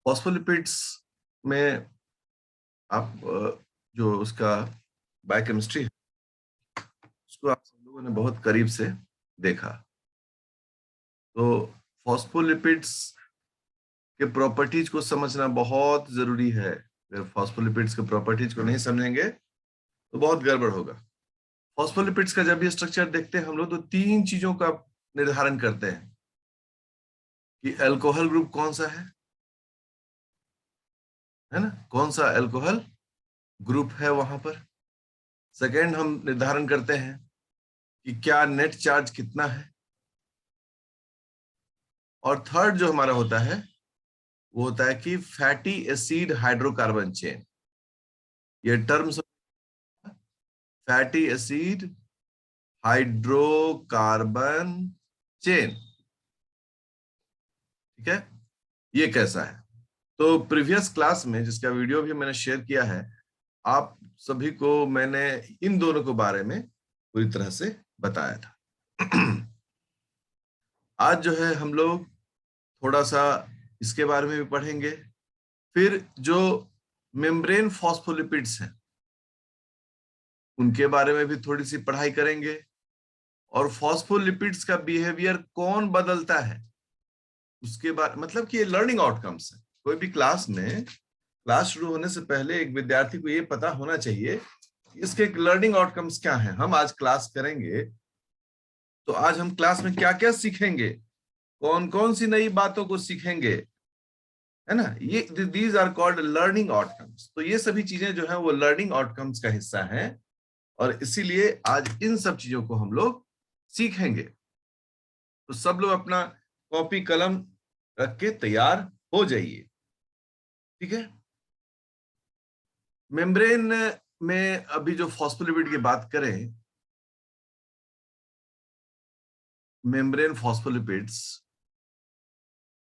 Phospholipids में आप जो उसका बायोकेमिस्ट्री है उसको आप सब लोगों ने बहुत करीब से देखा। तो फॉस्फोलिपिड्स के प्रॉपर्टीज को समझना बहुत जरूरी है। अगर फॉस्फोलिपिड्स के प्रॉपर्टीज को नहीं समझेंगे तो बहुत गड़बड़ होगा। फॉस्फोलिपिड्स का जब भी स्ट्रक्चर देखते हैं हम लोग तो तीन चीजों का निर्धारण करते हैं कि अल्कोहल ग्रुप कौन सा है ना, कौन सा अल्कोहल ग्रुप है वहां पर। सेकेंड, हम निर्धारण करते हैं कि क्या नेट चार्ज कितना है। और थर्ड जो हमारा होता है वो होता है कि फैटी एसिड हाइड्रोकार्बन चेन। ये terms, fatty acid hydrocarbon chain, ठीक है, ये कैसा है। तो प्रीवियस क्लास में जिसका वीडियो भी मैंने शेयर किया है, आप सभी को मैंने इन दोनों के बारे में पूरी तरह से बताया था। आज जो है हम लोग थोड़ा सा इसके बारे में भी पढ़ेंगे। फिर जो मेम्ब्रेन फॉस्फोलिपिड्स हैं उनके बारे में भी थोड़ी सी पढ़ाई करेंगे। और फॉस्फोलिपिड्स का बिहेवियर कौन बदलता है उसके बाद, मतलब कि ये लर्निंग आउटकम्स है। कोई भी क्लास में, क्लास शुरू होने से पहले एक विद्यार्थी को ये पता होना चाहिए कि इसके लर्निंग आउटकम्स क्या हैं। हम आज क्लास करेंगे तो आज हम क्लास में क्या क्या सीखेंगे, कौन कौन सी नई बातों को सीखेंगे, है ना। ये these are called learning outcomes. तो ये सभी चीजें जो है वो लर्निंग आउटकम्स का हिस्सा है और इसीलिए आज इन सब चीजों को हम लोग सीखेंगे। तो सब लोग अपना कॉपी कलम रख के तैयार हो जाइए, ठीक है। मेम्ब्रेन में अभी जो फॉस्फोलिपिड की बात करें, मेम्ब्रेन फॉस्फोलिपिड्स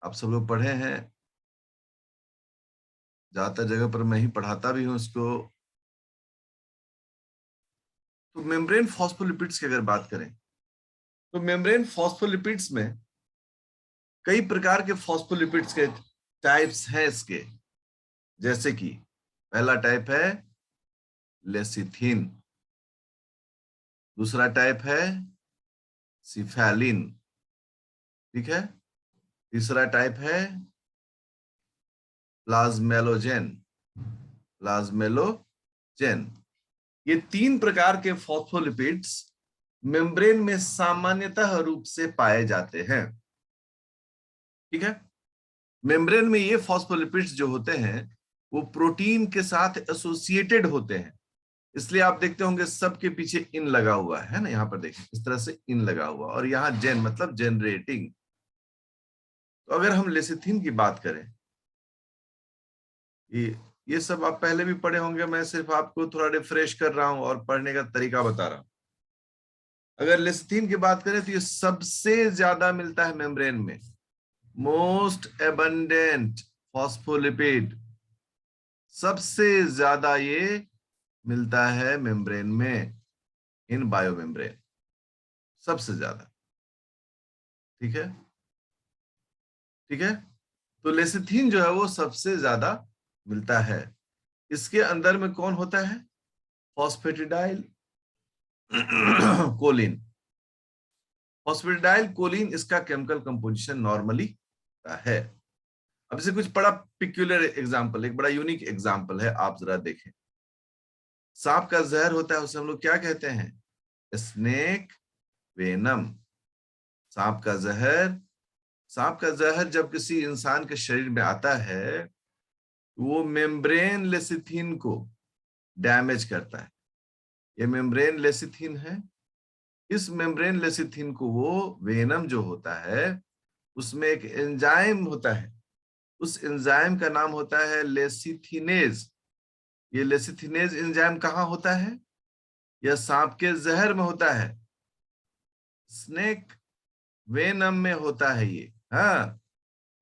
आप सब लोग पढ़े हैं, ज्यादातर जगह पर मैं ही पढ़ाता भी हूं इसको। तो मेम्ब्रेन फॉस्फोलिपिड्स की अगर बात करें तो मेम्ब्रेन फॉस्फोलिपिड्स में कई प्रकार के फॉस्फोलिपिड्स के टाइप्स हैं इसके। जैसे कि पहला टाइप है लेसिथिन, दूसरा टाइप है सिफेलिन, ठीक है, तीसरा टाइप है प्लाज्मेलोजेन, प्लाज्मेलोजेन। ये तीन प्रकार के फॉस्फोलिपिड्स मेम्ब्रेन में सामान्यतः रूप से पाए जाते हैं, ठीक है। मेम्ब्रेन में ये फॉस्फोलिपिड्स जो होते हैं वो प्रोटीन के साथ एसोसिएटेड होते हैं। इसलिए आप देखते होंगे सबके पीछे इन लगा हुआ है ना, यहाँ पर देखिए इस तरह से इन लगा हुआ, और यहाँ जेन मतलब जनरेटिंग। तो अगर हम लेसिथिन की बात करें, ये सब आप पहले भी पढ़े होंगे, मैं सिर्फ आपको थोड़ा रिफ्रेश कर रहा हूं और पढ़ने का तरीका बता रहा हूं। अगर लेसिथिन की बात करें तो ये सबसे ज्यादा मिलता है मेम्ब्रेन में, मोस्ट एबंडेंट फॉस्फोलिपिड, सबसे ज्यादा ये मिलता है मेम्ब्रेन में, इन बायोमेम्ब्रेन, सबसे ज्यादा, ठीक है, ठीक है। तो लेसिथिन जो है वो सबसे ज्यादा मिलता है। इसके अंदर में कौन होता है, फॉस्फेटिडाइल कोलिन। फॉस्फेटिडाइल कोलिन इसका केमिकल कंपोजिशन नॉर्मली है। अब इसे कुछ बड़ा पिक्यूलर एग्जांपल, एक बड़ा यूनिक एग्जांपल है, आप जरा देखें। सांप का जहर होता है उसे हम लोग क्या कहते हैं, स्नेक वेनम। सांप का जहर, सांप का जहर जब किसी इंसान के शरीर में आता है वो मेम्ब्रेन लेसिथिन को डैमेज करता है। ये मेम्ब्रेन लेसिथिन है। इस मेम्ब्रेन लेसिथिन को वो वेनम जो होता है उसमें एक एंजाइम होता है, उस एंजाइम का नाम होता है लेसिथिनेज। ये लेसिथिनेज एंजाइम कहाँ होता है, यह सांप के जहर में होता है, स्नेक वेनम में होता है ये, हाँ।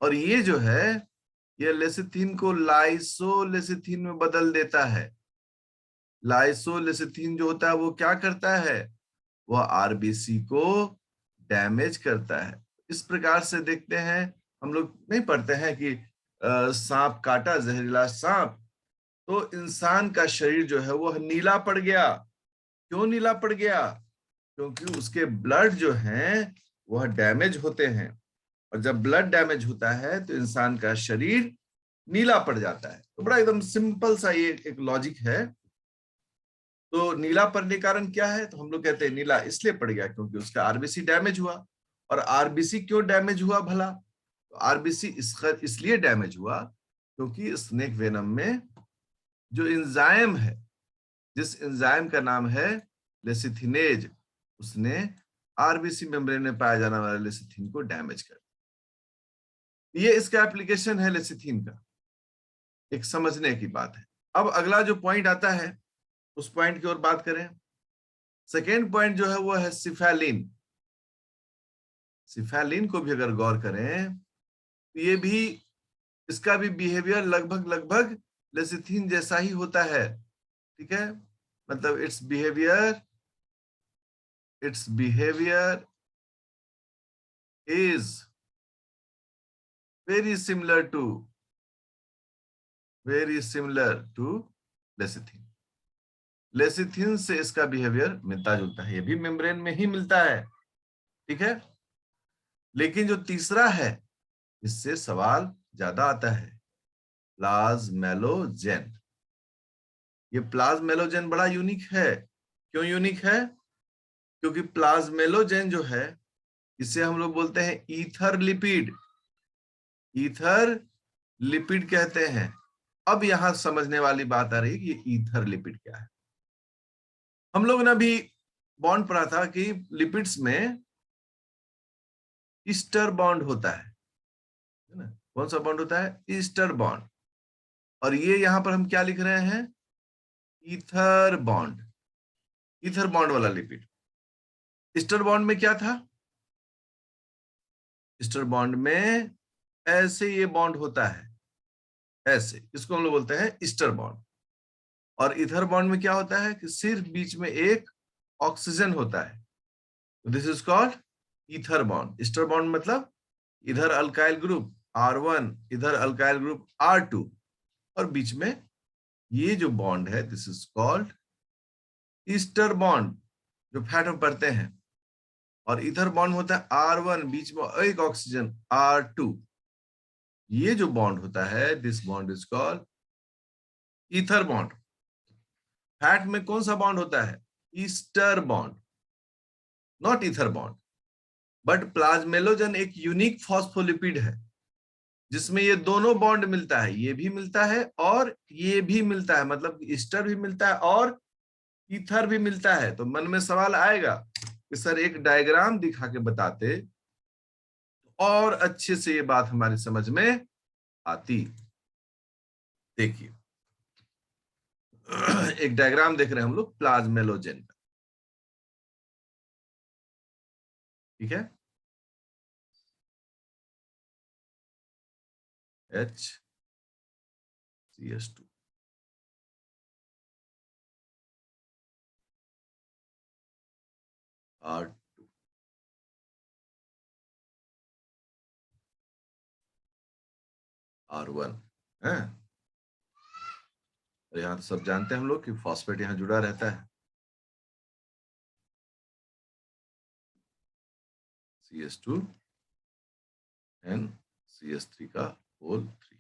और ये जो है ये लेसिथिन को लाइसोलेसिथिन में बदल देता है। लाइसोलेसिथिन जो होता है वो क्या करता है, वह आरबीसी को डैमेज करता है। इस प्रकार से देखते हैं, हम लोग नहीं पढ़ते हैं कि सांप काटा, जहरीला सांप, तो इंसान का शरीर जो है वो नीला पड़ गया। क्यों नीला पड़ गया? क्योंकि उसके ब्लड जो हैं वह डैमेज होते हैं, और जब ब्लड डैमेज होता है तो इंसान का शरीर नीला पड़ जाता है। तो बड़ा एकदम सिंपल सा ये एक लॉजिक है। तो नीला पड़ने का कारण क्या है? तो हम लोग कहते हैं नीला इसलिए पड़ गया क्योंकि उसका आरबीसी डैमेज हुआ। और आरबीसी क्यों डैमेज हुआ भला? तो आरबीसी इसलिए डैमेज हुआ क्योंकि स्नेक वेनम में जो एंजाइम है, जिस एंजाइम का नाम है लेसिथिनेज, उसने आरबीसी मेम्ब्रेन में पाया जाने वाले लेसिथिन को डैमेज कर दिया। ये इसका एप्लीकेशन है लेसिथिन का, एक समझने की बात है। अब अगला जो पॉइंट आता है उस पॉइंट की ओर बात करें। सेकेंड पॉइंट जो है वो है सिफेलिन। सिफेलिन को भी अगर गौर करें तो ये भी, इसका भी बिहेवियर लगभग लगभग लेसिथिन जैसा ही होता है। ठीक है, मतलब its behaviour is very similar to lecithin. Lecithin से इसका बिहेवियर मिलता जुलता है, ये भी मेम्ब्रेन में ही मिलता है। ठीक है, लेकिन जो तीसरा है इससे सवाल ज्यादा आता है, प्लाज्मेलोजेन। ये प्लाज्मेलोजेन बड़ा यूनिक है। क्यों यूनिक है? क्योंकि प्लाज्मेलोजेन जो है इसे हम लोग बोलते हैं ईथर लिपिड। ईथर लिपिड कहते हैं। अब यहां समझने वाली बात आ रही है कि ये ईथर लिपिड क्या है। हम लोग ने अभी बॉन्ड पढ़ा था कि लिपिड्स में ईस्टर बॉन्ड होता है ना? कौन सा बॉन्ड होता है? Ester bond. और ये यहां पर हम क्या लिख रहे हैं? Ether bond. ईथर बॉन्ड वाला लिपिड। ईस्टर बॉन्ड में क्या था? ईस्टर बॉन्ड में ऐसे ये बॉन्ड होता है, ऐसे, इसको हम लोग बोलते हैं ईस्टर बॉन्ड। और ईथर बॉन्ड में क्या होता है कि सिर्फ बीच में एक ऑक्सीजन होता है। This is called ether bond. Ester bond मतलब इधर अल्काइल ग्रुप R1, इधर अल्काइल ग्रुप R2, और बीच में ये जो बॉन्ड है this is called ester bond, जो फैट में पड़ते हैं। और इधर बॉन्ड होता है R1, बीच में एक ऑक्सीजन R2। ये जो बॉन्ड होता है this bond is called ether bond. Fat में कौन सा बॉन्ड होता है? Ester bond, not ether bond. But plasmalogen एक यूनिक फॉस्फोलिपिड है जिसमें ये दोनों बॉन्ड मिलता है, ये भी मिलता है और ये भी मिलता है, मतलब ईस्टर भी मिलता है और ईथर भी मिलता है। तो मन में सवाल आएगा कि सर एक डायग्राम दिखा के बताते और अच्छे से ये बात हमारी समझ में आती। देखिए एक डायग्राम देख रहे हैं हम लोग प्लाज्मेलोजेन का। ठीक है, HCS2, R2, R1 है। और यहाँ तो सब जानते हैं हम लोग कि फॉस्फेट यहाँ जुड़ा रहता है, CS2 एंड CS3 का होल 3।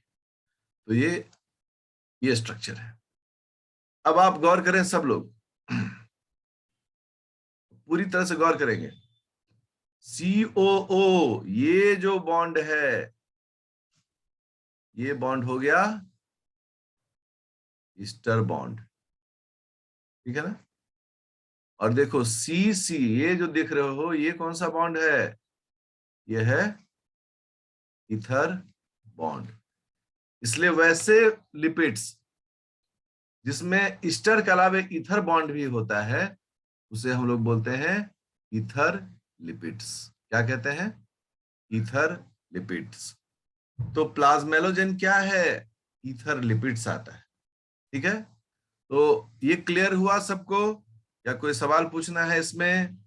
तो ये स्ट्रक्चर है। अब आप गौर करें सब लोग, पूरी तरह से गौर करेंगे। COO, ये जो बॉन्ड है, ये बॉन्ड हो गया ईस्टर बॉन्ड। ठीक है ना? और देखो CC, ये जो देख रहे हो ये कौन सा बॉन्ड है? ये है ईथर बॉन्ड। इसलिए वैसे लिपिड्स जिसमें ईस्टर के अलावा ईथर बॉन्ड भी होता है उसे हम लोग बोलते हैं ईथर लिपिड्स। क्या कहते हैं? Ether lipids. तो प्लाज्मेलोजेन क्या है? ईथर लिपिड्स आता है। ठीक है, तो ये क्लियर हुआ सबको, या कोई सवाल पूछना है इसमें?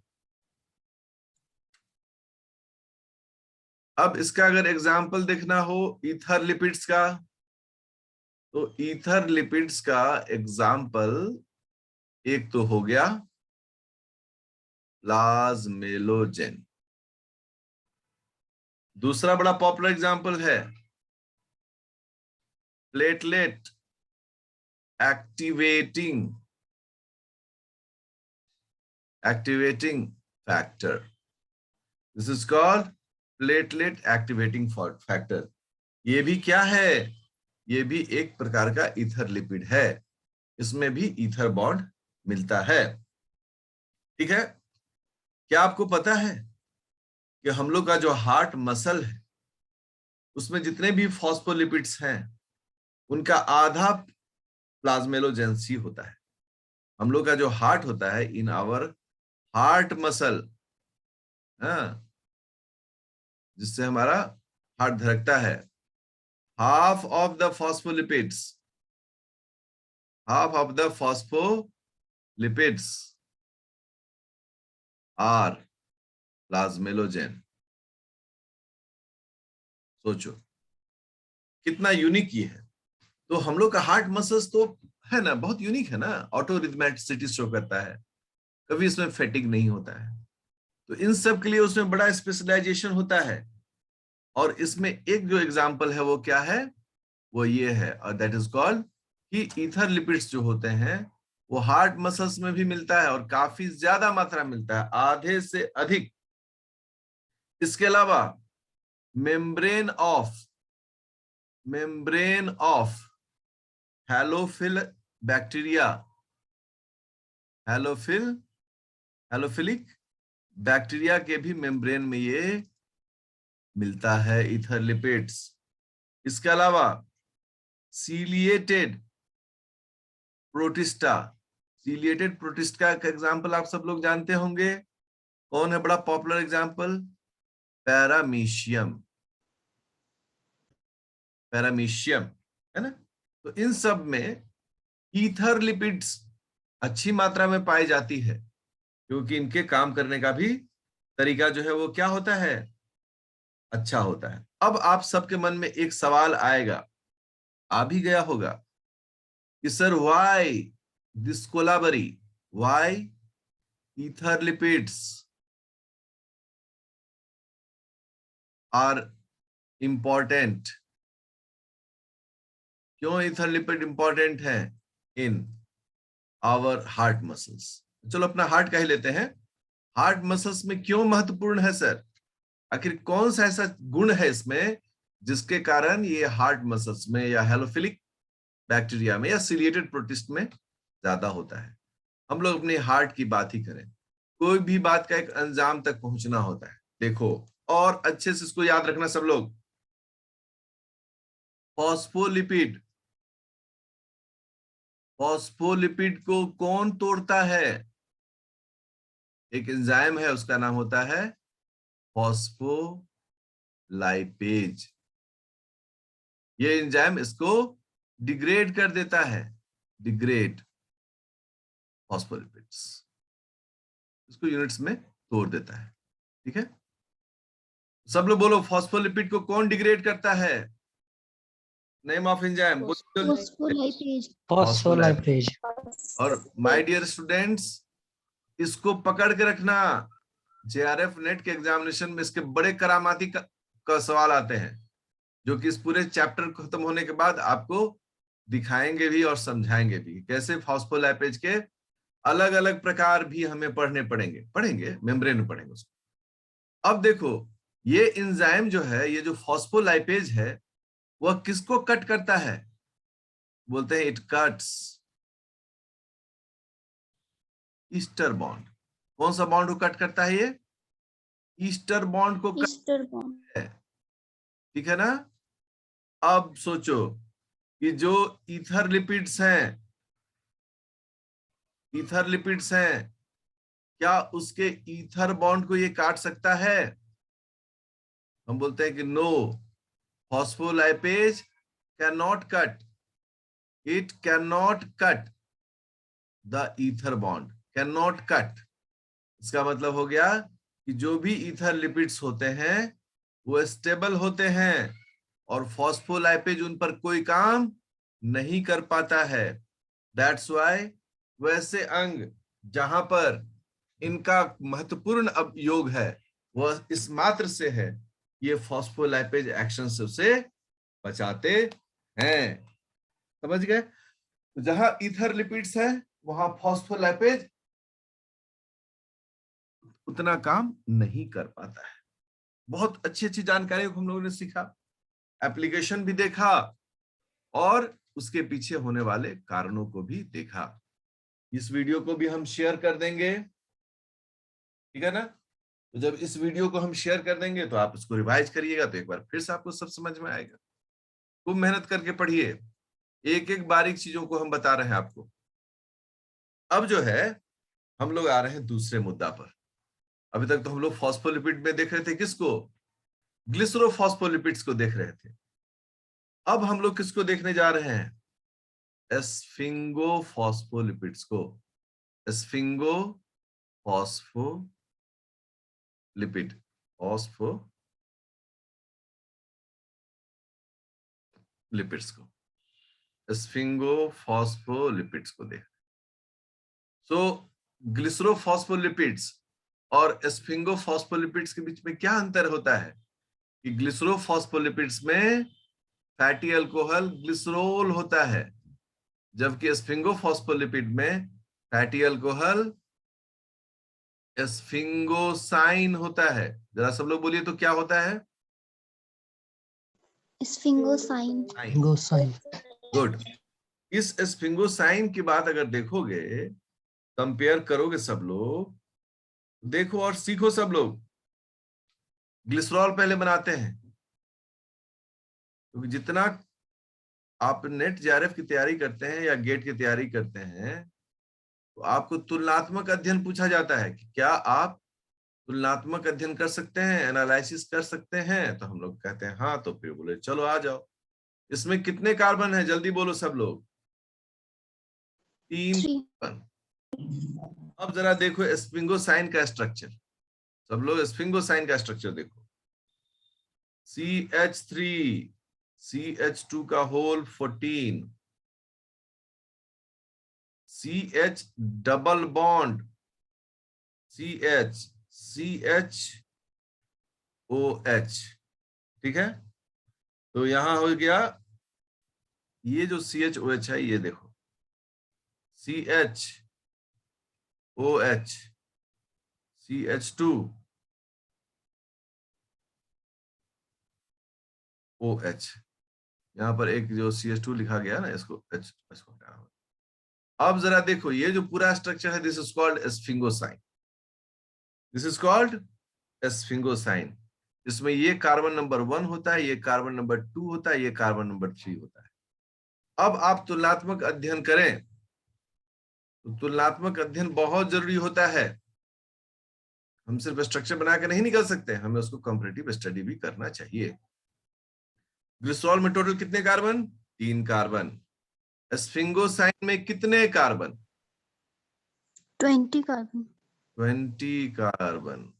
अब इसका अगर एग्जाम्पल देखना हो ईथर लिपिड्स का, तो ईथर लिपिड्स का एग्जाम्पल एक तो हो गया प्लाज्मेलोजेन, दूसरा बड़ा पॉपुलर एग्जाम्पल है platelet activating factor. This is called platelet activating factor. ये भी क्या है? ये भी एक प्रकार का ईथर लिपिड है, इसमें भी ईथर बॉन्ड मिलता है। ठीक है। क्या आपको पता है कि हम लोग का जो हार्ट मसल है उसमें जितने भी फॉस्फोलिपिड्स हैं उनका आधा प्लाज्मेलोजेंस ही होता है। हम लोग का जो हार्ट होता है, इन आवर हार्ट मसल, हाँ, जिससे हमारा हार्ट धड़कता है, half of the phospholipids, half of the phospholipids are plasmalogen. सोचो कितना यूनिक ये है। तो हम लोग का हार्ट मसल्स तो है ना, बहुत यूनिक है ना, ऑटो रिदमेटिसिटी शो करता है, कभी इसमें फैटिग नहीं होता है। तो इन सब के लिए उसमें बड़ा स्पेशलाइजेशन होता है। और इसमें एक जो एग्जांपल है वो क्या है? वो ये है, और दैट इज कॉल्ड कि ईथर लिपिड्स जो होते हैं वो हार्ट मसल्स में भी मिलता है और काफी ज्यादा मात्रा मिलता है, आधे से अधिक। इसके अलावा मेम्ब्रेन ऑफ हैलोफिल बैक्टीरिया, हैलोफिलिक बैक्टीरिया के भी मेम्ब्रेन में ये मिलता है ईथर लिपिड्स। इसके अलावा सीलिएटेड प्रोटिस्टा, सीलिएटेड प्रोटिस्टा का एग्जांपल आप सब लोग जानते होंगे, कौन है बड़ा पॉपुलर एग्जांपल? पैरामीशियम, पैरामीशियम है ना। तो इन सब में ईथर लिपिड्स अच्छी मात्रा में पाई जाती है, क्योंकि इनके काम करने का भी तरीका जो है वो क्या होता है? अच्छा होता है। अब आप सबके मन में एक सवाल आएगा, आ भी गया होगा, कि sir why this kolaveri, why ether lipids are important? क्यों ईथर लिपिड इंपॉर्टेंट है इन आवर हार्ट मसल्स? चलो अपना हार्ट का ही लेते हैं। हार्ट मसल्स में क्यों महत्वपूर्ण है सर? आखिर कौन सा ऐसा गुण है इसमें जिसके कारण ये हार्ट मसल्स में या हेलोफिलिक बैक्टीरिया में या सिलिएटेड प्रोटिस्ट में ज्यादा होता है? हम लोग अपने हार्ट की बात ही करें, कोई भी बात का एक अंजाम तक पहुंचना होता है। देखो, और अच्छे से इसको याद रखना सब लोग, फॉस्फोलिपिड, फॉस्फोलिपिड को कौन तोड़ता है? एक एंजाइम है, उसका नाम होता है फॉस्फोलाइपेज। ये एंजाइम इसको डिग्रेड कर देता है, डिग्रेड फॉस्फोलिपिड्स, इसको यूनिट्स में तोड़ देता है। ठीक है, सब लोग बोलो, फॉस्फोलिपिड को कौन डिग्रेड करता है? नेम ऑफ एंजाइम बोलो। फॉस्फोलाइपेज। फॉस्फोलाइपेज। और माय डियर स्टूडेंट्स, इसको पकड़ के रखना, जेआरएफ नेट के एग्जामिनेशन में इसके बड़े करामाती का सवाल आते हैं, जो कि इस पूरे चैप्टर खत्म होने के बाद आपको दिखाएंगे भी और समझाएंगे भी, कैसे फॉस्फोलाइपेज के अलग अलग प्रकार भी हमें पढ़ेंगे मेम्ब्रेन में पढ़ेंगे उसको। अब देखो, ये एंजाइम जो है, ये जो फॉस्फोलाइपेज है, वह किसको कट करता है? बोलते हैं इट कट्स ईस्टर बॉन्ड। कौन सा बॉन्ड को कट करता है? ये ईस्टर बॉन्ड को ईस्टर बॉन्ड है। ठीक है ना। अब सोचो कि जो ईथर लिपिड्स हैं, ईथर लिपिड्स हैं, क्या उसके ईथर बॉन्ड को ये काट सकता है? हम बोलते हैं कि no, phospholipase can not cut, it can not cut the ether bond, can not cut. इसका मतलब हो गया कि जो भी ईथर लिपिड्स होते हैं वो स्टेबल होते हैं और फॉस्फोलाइपेज उन पर कोई काम नहीं कर पाता है। दैट्स वाई वैसे अंग जहां पर इनका महत्वपूर्ण योग है वह इस मात्र से है, ये फॉस्फोलाइपेज एक्शन से उसे बचाते हैं। समझ गए? जहां ईथर लिपिड्स है वहां फॉस्फोलाइपेज उतना काम नहीं कर पाता है। बहुत अच्छी अच्छी जानकारी को हम लोगों ने सीखा, एप्लीकेशन भी देखा और उसके पीछे होने वाले कारणों को भी देखा। इस वीडियो को भी हम शेयर कर देंगे, ठीक है ना? तो जब इस वीडियो को हम शेयर कर देंगे तो आप इसको रिवाइज करिएगा, तो एक बार फिर से आपको सब समझ में आएगा। खूब मेहनत करके पढ़िए, एक एक बारीक चीजों को हम बता रहे हैं आपको। अब जो है हम लोग आ रहे हैं दूसरे मुद्दा पर। अभी तक तो हम लोग फॉस्फोलिपिड में देख रहे थे, किसको? ग्लिसरोफॉस्फोलिपिड्स को देख रहे थे। अब हम लोग किसको देखने जा रहे हैं? एस्फिंगोफॉस्फोलिपिड्स को। एस्फिंगोफॉस्फोलिपिड, फॉस्फोलिपिड्स को, एस्फिंगोफॉस्फोलिपिड्स को देख। सो ग्लिसरोफॉस्फोलिपिड्स और एस्फिंगोफॉस्फोलिपिड्स के बीच में क्या अंतर होता है कि ग्लिसरोफॉस्फोलिपिड्स में फैटी अल्कोहल ग्लिसरोल होता है, जबकि एस्फिंगोफॉस्फोलिपिड में फैटी अल्कोहल एस्फिंगोसाइन होता है। जरा सब लोग बोलिए तो क्या होता है? स्फिंगोसाइन। गुड। इस एस्फिंगोसाइन की बात अगर देखोगे, कंपेयर करोगे सब लोग, देखो और सीखो सब लोग। ग्लिसरॉल पहले बनाते हैं, क्योंकि जितना आप नेट जेआरएफ की तैयारी करते हैं या गेट की तैयारी करते हैं तो आपको तुलनात्मक अध्ययन पूछा जाता है कि क्या आप तुलनात्मक अध्ययन कर सकते हैं, एनालिसिस कर सकते हैं? तो हम लोग कहते हैं हाँ, तो फिर बोले चलो आ जाओ। इसमें कितने कार्बन है? जल्दी बोलो सब लोग। 3 कार्बन। अब जरा देखो स्फिंगोसाइन का स्ट्रक्चर, सब लोग स्फिंगोसाइन का स्ट्रक्चर देखो। CH3, CH2 का whole 14, CH double bond, CHOH, ठीक है? तो यहां हो गया ये जो CHOH है, ये देखो CHOH, CH2OH, यहां पर एक जो CH2 लिखा गया ना, इसको H, इसको क्या? अब जरा देखो ये जो पूरा स्ट्रक्चर है, this is called sphingosine. This is called sphingosine. इसमें ये कार्बन नंबर 1 होता है, ये कार्बन नंबर 2 होता है, ये कार्बन नंबर 3 होता है। अब आप तुलनात्मक अध्ययन करें तो तुलनात्मक अध्ययन बहुत जरूरी होता है। हम सिर्फ स्ट्रक्चर बना के नहीं निकल सकते, हमें उसको कंपैरेटिव स्टडी भी करना चाहिए। ग्लिसरॉल में टोटल कितने कार्बन? 3 कार्बन। एस्फिंगोसाइन में कितने कार्बन? 20 कार्बन। 20 कार्बन।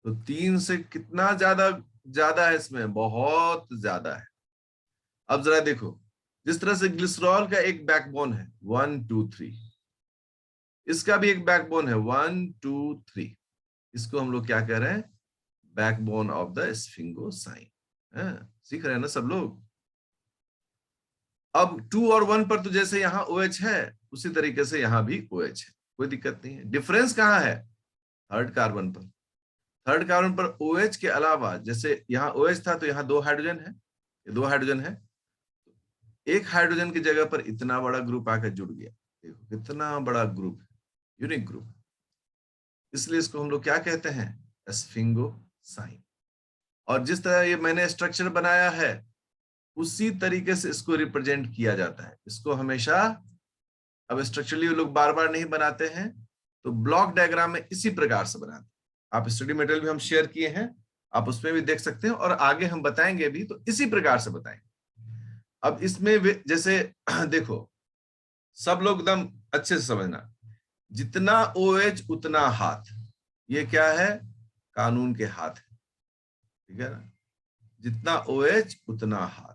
तो 3 से कितना ज्यादा ज्यादा है? इसमें बहुत ज्यादा है। अब जरा देखो, जिस तरह से ग्लिसरॉल का एक बैकबोन है 1 2 3, इसका भी एक बैकबोन है 1 2 3। इसको हम लोग क्या कह रहे हैं? Backbone of the sphingosine. सीख रहे हैं ना सब लोग? अब 2 और 1 पर तो जैसे यहाँ OH है उसी तरीके से यहाँ भी OH है, कोई दिक्कत नहीं है। डिफरेंस कहाँ है? थर्ड कार्बन पर। थर्ड कार्बन पर OH के अलावा, जैसे यहाँ OH था तो यहाँ 2 हाइड्रोजन है, ये 2 हाइड्रोजन है, एक हाइड्रोजन की जगह पर इतना बड़ा ग्रुप आकर जुड़ गया। देखो कितना बड़ा ग्रुप है, यूनिक ग्रुप। इसलिए इसको हम लोग क्या कहते हैं? एस्फिंगोसाइन। और जिस तरह ये मैंने स्ट्रक्चर बनाया है उसी तरीके से इसको रिप्रेजेंट किया जाता है। इसको हमेशा, अब स्ट्रक्चरली लोग बार बार नहीं बनाते हैं, तो ब्लॉक डायग्राम में इसी प्रकार से बनाते हैं। आप स्टडी मटेरियल भी हम शेयर किए हैं, आप उसमें भी देख सकते हैं, और आगे हम बताएंगे भी तो इसी प्रकार से बताएंगे। अब इसमें जैसे देखो, सब लोग एकदम अच्छे से समझना, जितना OH उतना हाथ, ये क्या है? कानून के हाथ है, ठीक है ना, जितना OH उतना हाथ,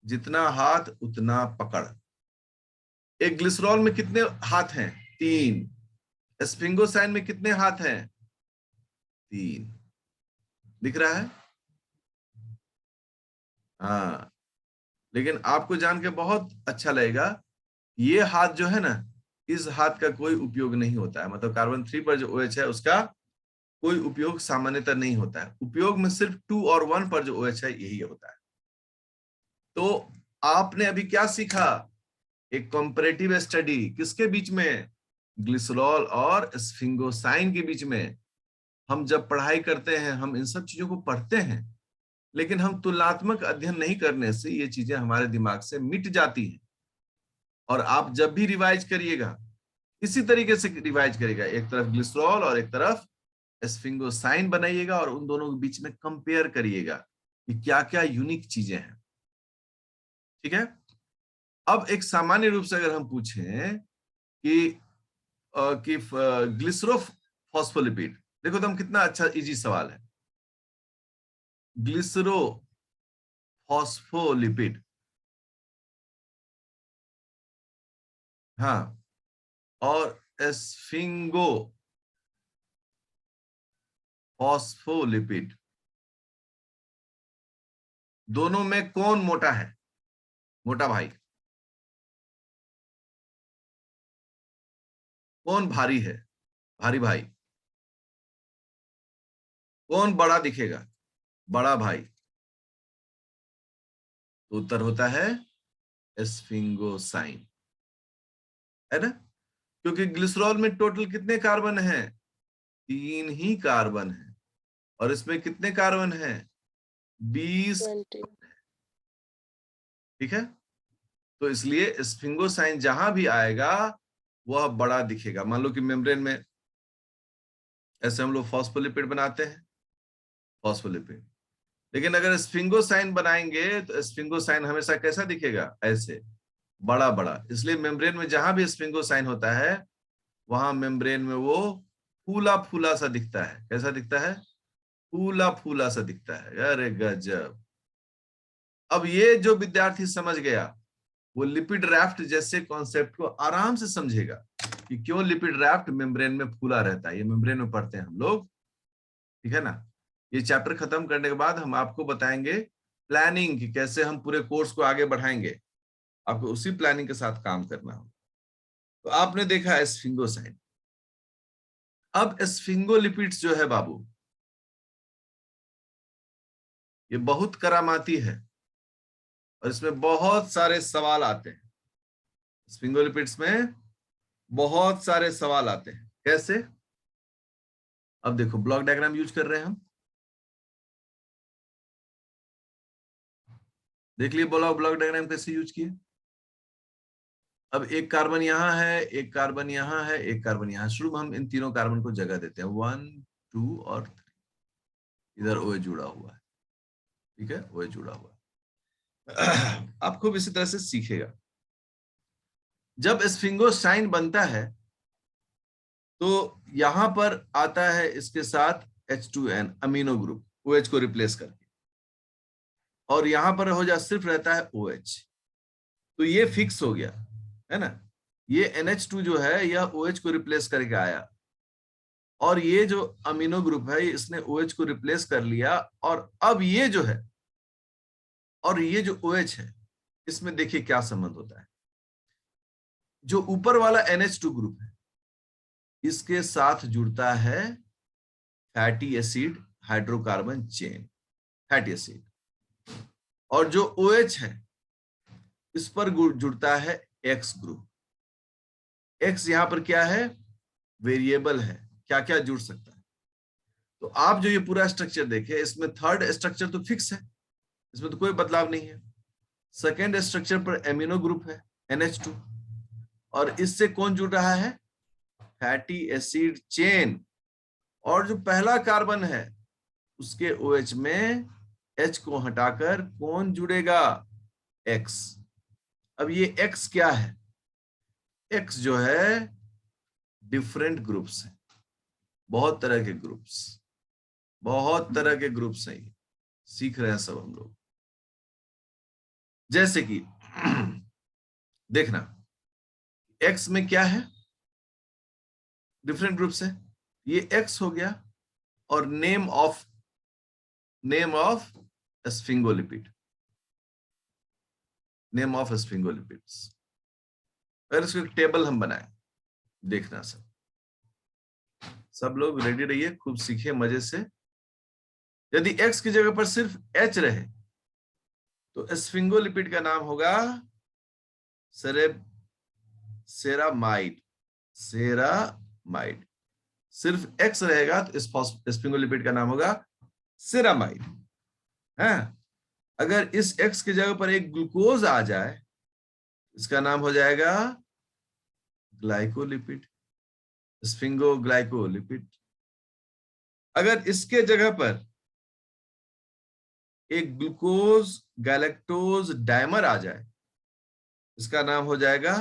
जितना हाथ उतना पकड़। एक ग्लिसरॉल में कितने हाथ हैं? 3। स्फिंगोसाइन में कितने हाथ हैं? 3। दिख रहा है? हाँ, लेकिन आपको जान के बहुत अच्छा लगेगा, ये हाथ जो है ना, इस हाथ का कोई उपयोग नहीं होता है। मतलब कार्बन 3 पर जो OH है उसका कोई उपयोग सामान्यतः नहीं होता है। उपयोग में सिर्फ 2 और 1 पर जो OH है यही होता है। तो आपने अभी क्या सीखा? एक कंपैरेटिव स्टडी किसके बीच में? ग्लिसरॉल और स्फिंगोसाइन के बीच में। हम जब पढ़ाई करते हैं हम इन सब चीजों को पढ़ते हैं, लेकिन हम तुलनात्मक अध्ययन नहीं करने से ये चीजें हमारे दिमाग से मिट जाती हैं। और आप जब भी रिवाइज करिएगा इसी तरीके से रिवाइज करिएगा, एक तरफ ग्लिसरॉल और एक तरफ स्फिंगोसाइन बनाइएगा और उन दोनों के बीच में कंपेयर करिएगा कि क्या क्या यूनिक चीजें हैं। ठीक है? अब एक सामान्य रूप से अगर हम पूछें कि ग्लिसरो फॉस्फोलिपिड, देखो तो हम कितना अच्छा इजी सवाल है। ग्लिसरो फॉस्फोलिपिड, हाँ, और स्फिंगो फॉस्फोलिपिड, दोनों में कौन मोटा है? मोटा भाई। कौन भारी है? भारी भाई। कौन बड़ा दिखेगा? बड़ा भाई। तो उत्तर होता है स्फिंगोसाइन, है ना? क्योंकि ग्लिसरॉल में टोटल कितने कार्बन हैं? 3 ही कार्बन है, और इसमें कितने कार्बन हैं? 20। 20। ठीक है, तो इसलिए स्फिंगोसाइन जहां भी आएगा वह बड़ा दिखेगा। मान लो कि मेम्ब्रेन में ऐसे हम लोग फॉस्फोलिपिड बनाते हैं, फॉस्फोलिपिड, लेकिन अगर स्फिंगोसाइन बनाएंगे तो स्फिंगोसाइन हमेशा कैसा दिखेगा? ऐसे बड़ा बड़ा। इसलिए मेम्ब्रेन में जहां भी स्फिंगोसाइन होता है वहां मेम्ब्रेन में वो फूला फूला सा दिखता है। कैसा दिखता है? फूला फूला सा दिखता है। अरे गजब! अब ये जो विद्यार्थी समझ गया वो लिपिड राफ्ट जैसे कॉन्सेप्ट को आराम से समझेगा कि क्यों लिपिड राफ्ट मेम्ब्रेन में फूला रहता है। ये मेम्ब्रेन में पढ़ते हैं हम लोग, ठीक है ना? ये चैप्टर खत्म करने के बाद हम आपको बताएंगे प्लानिंग कि कैसे हम पूरे कोर्स को आगे बढ़ाएंगे। आपको उसी प्लानिंग के साथ काम करना हो। तो आपने देखा स्फिंगोसाइन। अब स्फिंगोलिपिड्स जो है बाबू, ये बहुत करामाती है और इसमें बहुत सारे सवाल आते हैं। स्फिंगोलिपिड्स में बहुत सारे सवाल आते हैं। कैसे? अब देखो, ब्लॉक डायग्राम यूज कर रहे हैं हम, देख लिए ब्लॉक डायग्राम कैसे यूज किए। अब एक कार्बन यहां है, एक कार्बन यहां है, एक कार्बन यहां। शुरू में हम इन तीनों कार्बन को जगह देते हैं, 1 2 और 3। इधर OH जुड़ा हुआ है, ठीक है, OH जुड़ा हुआ है। आप खूब इसी तरह से सीखेगा। जब स्फिंगोसाइन बनता है तो यहां पर आता है इसके साथ H2N अमीनो ग्रुप, OH को रिप्लेस करके, और यहां पर हो जा सिर्फ रहता है OH। तो ये फिक्स हो गया, है ना? ये NH2 जो है यह OH को रिप्लेस करके आया, और ये जो अमीनो ग्रुप है इसने OH को रिप्लेस कर लिया। और अब ये जो है, और ये जो OH है, इसमें देखिए क्या संबंध होता है। जो ऊपर वाला NH2 ग्रुप है इसके साथ जुड़ता है fatty acid hydrocarbon chain, fatty acid. और जो OH है इस पर जुड़ता है X ग्रुप। X यहां पर क्या है? वेरिएबल है, क्या क्या जुड़ सकता है। तो आप जो ये पूरा स्ट्रक्चर देखे, इसमें थर्ड स्ट्रक्चर तो फिक्स है, इसमें तो कोई बदलाव नहीं है। सेकेंड स्ट्रक्चर पर एमिनो ग्रुप है NH2, और इससे कौन जुड़ रहा है? Fatty acid chain. और जो पहला कार्बन है उसके OH में H को हटाकर कौन जुड़ेगा? X। अब ये X क्या है? X जो है डिफरेंट ग्रुप्स है, बहुत तरह के ग्रुप्स, बहुत तरह के ग्रुप्स हैं। सीख रहे हैं सब हम लोग। जैसे कि देखना, एक्स में क्या है, डिफरेंट ग्रुप्स है, ये एक्स हो गया, और name of sphingolipid, name of sphingolipids. अगर इसको एक टेबल हम बनाए, देखना सब लोग रेडी रहिए, खूब सीखिए मजे से। यदि एक्स की जगह पर सिर्फ एच रहे तो स्फिंगोलिपिड का नाम होगा सेरामाइड। सेरामाइड। सिर्फ एक्स रहेगा तो स्फिंगोलिपिड का नाम होगा सेरामाइड है। अगर इस एक्स की जगह पर एक ग्लूकोज आ जाए, इसका नाम हो जाएगा ग्लाइकोलिपिड, स्फिंगोग्लाइकोलिपिड। अगर इसके जगह पर एक ग्लूकोज गैलेक्टोज डाइमर आ जाए, इसका नाम हो जाएगा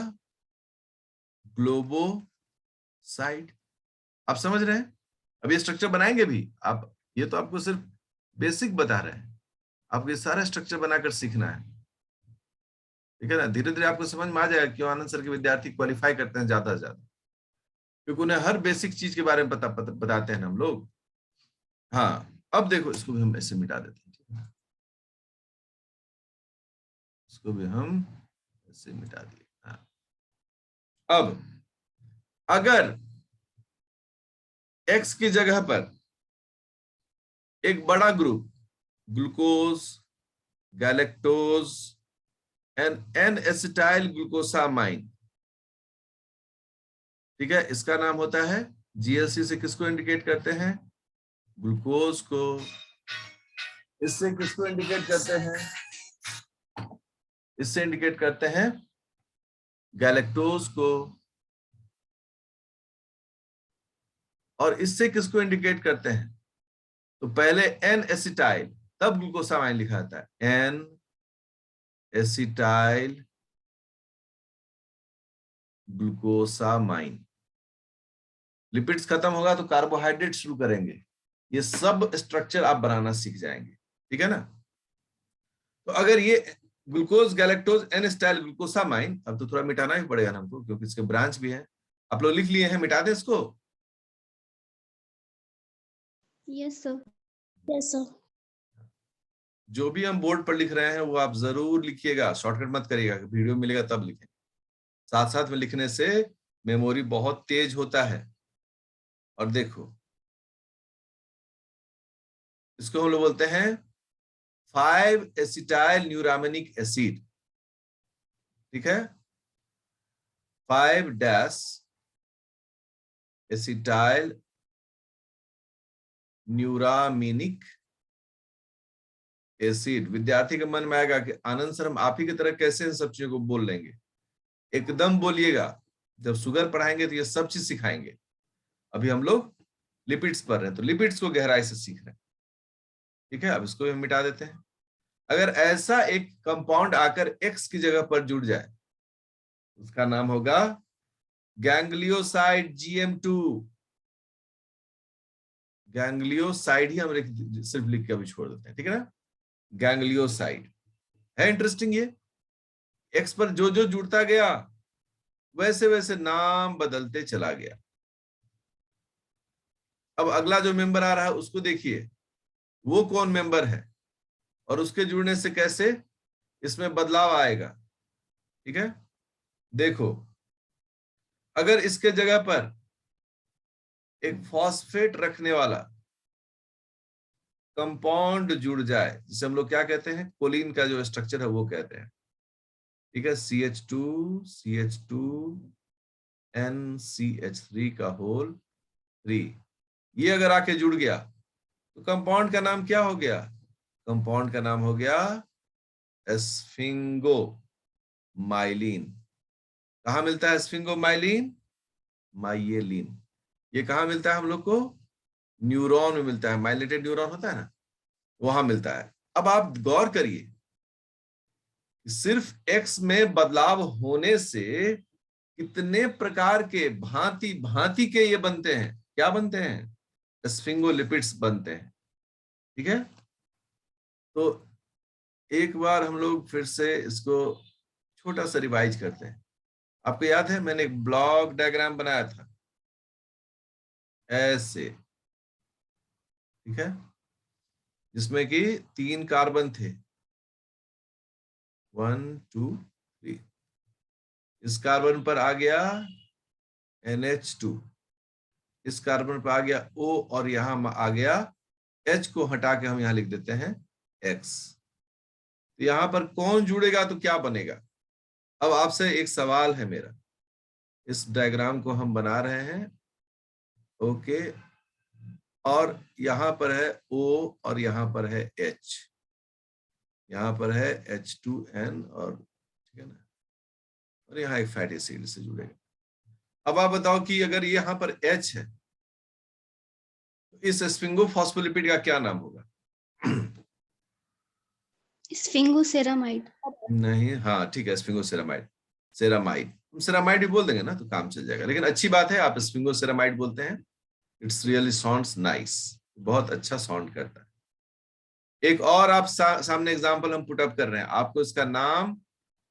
ग्लोबोसाइड। आप समझ रहे हैं? अब ये स्ट्रक्चर बनाएंगे भी आप, ये तो आपको सिर्फ बेसिक बता रहे हैं, आपको ये सारा स्ट्रक्चर बनाकर सीखना है, ठीक है ना। धीरे धीरे आपको समझ में आ जाएगा क्यों आनंद सर के विद्यार्थी क्वालिफाई करते हैं ज्यादा से ज्यादा, क्योंकि उन्हें हर बेसिक चीज के बारे में बताते हैं हम लोग। हाँ, अब देखो, इसको भी हम ऐसे मिटा देते हैं, इसको भी हम ऐसे मिटा दिए। हाँ। अब अगर एक्स की जगह पर एक बड़ा group glucose, galactose and N acetyl glucosamine, ठीक है, इसका नाम होता है जीएलसी। से किसको इंडिकेट करते हैं? ग्लूकोज को। इससे किसको इंडिकेट करते हैं? इससे इंडिकेट करते हैं गैलेक्टोज को। और इससे किसको इंडिकेट करते हैं? तो पहले एन एसिटाइल, तब ग्लूकोसामाइन लिखा जाता है, एन एसिटाइल ग्लूकोसामाइन। लिपिड्स खत्म होगा तो कार्बोहाइड्रेट शुरू करेंगे। ये सब स्ट्रक्चर आप बनाना सीख जाएंगे, ठीक है ना। तो अगर ये glucose, galactose, N acetyl glucosamine, अब तो थोड़ा मिटाना ही पड़ेगा हमको क्योंकि इसके ब्रांच भी है। आप लोग लिख लिए हैं, मिटा दें इसको? Yes sir. Yes sir. जो भी हम बोर्ड पर लिख रहे हैं वो आप जरूर लिखिएगा, शॉर्टकट मत करिएगा, वीडियो मिलेगा तब लिखें। साथ साथ में लिखने से मेमोरी बहुत तेज होता है। और देखो, इसको हम लोग बोलते हैं 5 एसिटाइल न्यूरामिनिक एसिड, ठीक है, 5 एसिटाइल न्यूरामिनिक एसिड। विद्यार्थी के मन में आएगा कि आनंद सर हम आप ही की तरह कैसे इन सब चीजों को बोल लेंगे। एकदम बोलिएगा, जब शुगर पढ़ाएंगे तो ये सब चीज सिखाएंगे। अभी हम लोग लिपिड्स पढ़ रहे हैं तो लिपिड्स को गहराई से सीख रहे हैं, ठीक है। अब इसको भी मिटा देते हैं। अगर ऐसा एक कंपाउंड आकर एक्स की जगह पर जुड़ जाए, उसका नाम होगा गैंग्लियोसाइड GM2। गैंग्लियोसाइड ही हम सिर्फ लिख के अभी छोड़ देते हैं, ठीक है ना। गैंग्लियोसाइड है। इंटरेस्टिंग, ये एक्स पर जो जो जुड़ता गया वैसे वैसे नाम बदलते चला गया। अब अगला जो मेंबर आ रहा है उसको देखिए, वो कौन मेंबर है और उसके जुड़ने से कैसे इसमें बदलाव आएगा, ठीक है। देखो, अगर इसके जगह पर एक फॉस्फेट रखने वाला कंपाउंड जुड़ जाए, जिसे हम लोग क्या कहते हैं, कोलिन का जो स्ट्रक्चर है वो कहते हैं, ठीक है, CH2 NCH3 का होल 3। ये अगर आके जुड़ गया तो कंपाउंड का नाम क्या हो गया? कंपाउंड का नाम हो गया स्फिंगोमाइलिन। कहां मिलता है स्फिंगोमाइलिन? माइलिन। ये कहां मिलता है हम लोग को? न्यूरॉन में मिलता है, माइलेटेड न्यूरॉन होता है ना, वहां मिलता है। अब आप गौर करिए, सिर्फ एक्स में बदलाव होने से कितने प्रकार के भांति भांति के ये बनते हैं। क्या बनते हैं? स्फिंगोलिपिड्स बनते हैं, ठीक है। तो एक बार हम लोग फिर से इसको छोटा सा रिवाइज करते हैं। आपको याद है मैंने एक ब्लॉक डायग्राम बनाया था ऐसे, ठीक है, जिसमें कि 3 कार्बन थे, 1 2 3। इस कार्बन पर आ गया NH2, इस कार्बन पर आ गया O, और यहां आ गया H को हटा के हम यहां लिख देते हैं X। तो यहां पर कौन जुड़ेगा तो क्या बनेगा? अब आपसे एक सवाल है मेरा, इस डायग्राम को हम बना रहे हैं, ओके, और यहां पर है O और यहां पर है H, यहां पर है H2N, और ठीक है ना, और यहाँ एक फैटी एसिड से जुड़ेगा। अब आप बताओ कि अगर यहां पर H है तो इस स्फिंगोफॉस्फोलिपिड का क्या नाम होगा? स्फिंगोसेरामाइड। नहीं, हाँ ठीक है, स्फिंगोसेरामाइड, सेरामाइड, हम सेरामाइड भी बोल देंगे ना तो काम चल जाएगा, लेकिन अच्छी बात है आप स्फिंगोसेरामाइड बोलते हैं। इट्स रियली साउंड्स नाइस, बहुत अच्छा साउंड करता है। एक और आप सामने एग्जांपल हम पुट अप कर रहे हैं, आपको इसका नाम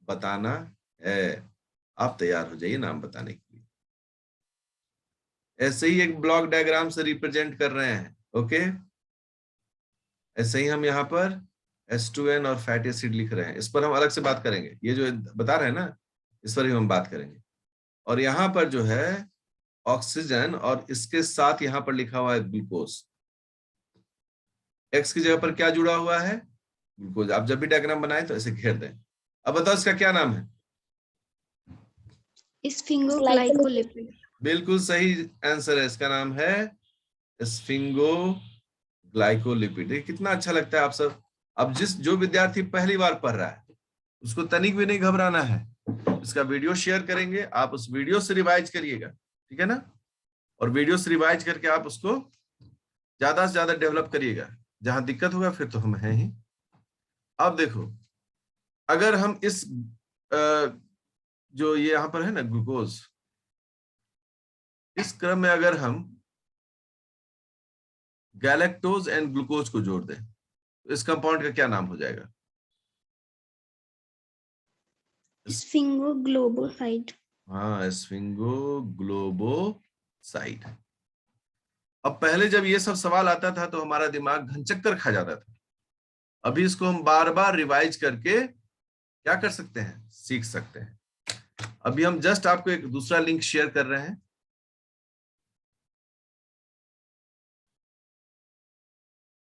बताना है। आप तैयार हो जाइए नाम बताने के लिए। ऐसे ही एक ब्लॉक डायग्राम से रिप्रेजेंट कर रहे हैं, ओके। ऐसे ही हम यहाँ पर H2N और फैटी एसिड लिख रहे हैं, इस पर हम अलग से बात करेंगे, ये जो बता रहे हैं ना इस पर ही हम बात करेंगे। और यहाँ पर जो है ऑक्सीजन, और इसके साथ यहाँ पर लिखा हुआ है ग्लूकोज। एक्स की जगह पर क्या जुड़ा हुआ है? ग्लूकोज। आप जब भी डायग्राम बनाए तो ऐसे घेर दें। अब बताओ इसका क्या नाम है? स्फिंगोग्लाइकोलिपिड। बिल्कुल सही आंसर है, इसका नाम है स्फिंगोग्लाइकोलिपिड। कितना अच्छा लगता है आप सब। अब जो विद्यार्थी पहली बार पढ़ रहा है उसको तनिक भी नहीं घबराना है, इसका वीडियो शेयर करेंगे, आप उस वीडियो से रिवाइज करिएगा, ठीक है ना, और वीडियो से रिवाइज करके आप उसको ज्यादा से ज्यादा डेवलप करिएगा। जहां दिक्कत होगा फिर तो हम हैं ही। अब देखो, अगर हम इस जो ये यहां पर है ना ग्लूकोज, इस क्रम में अगर हम गैलेक्टोज एंड ग्लूकोज को जोड़ दें तो इस कंपाउंड का क्या नाम हो जाएगा? स्फिंगोग्लोबोसाइड। हाँ, स्फिंगोग्लोबोसाइड। अब पहले जब ये सब सवाल आता था तो हमारा दिमाग घनचक्कर खा जाता था। अभी इसको हम बार बार रिवाइज करके क्या कर सकते हैं, सीख सकते हैं। अभी हम जस्ट आपको एक दूसरा लिंक शेयर कर रहे हैं,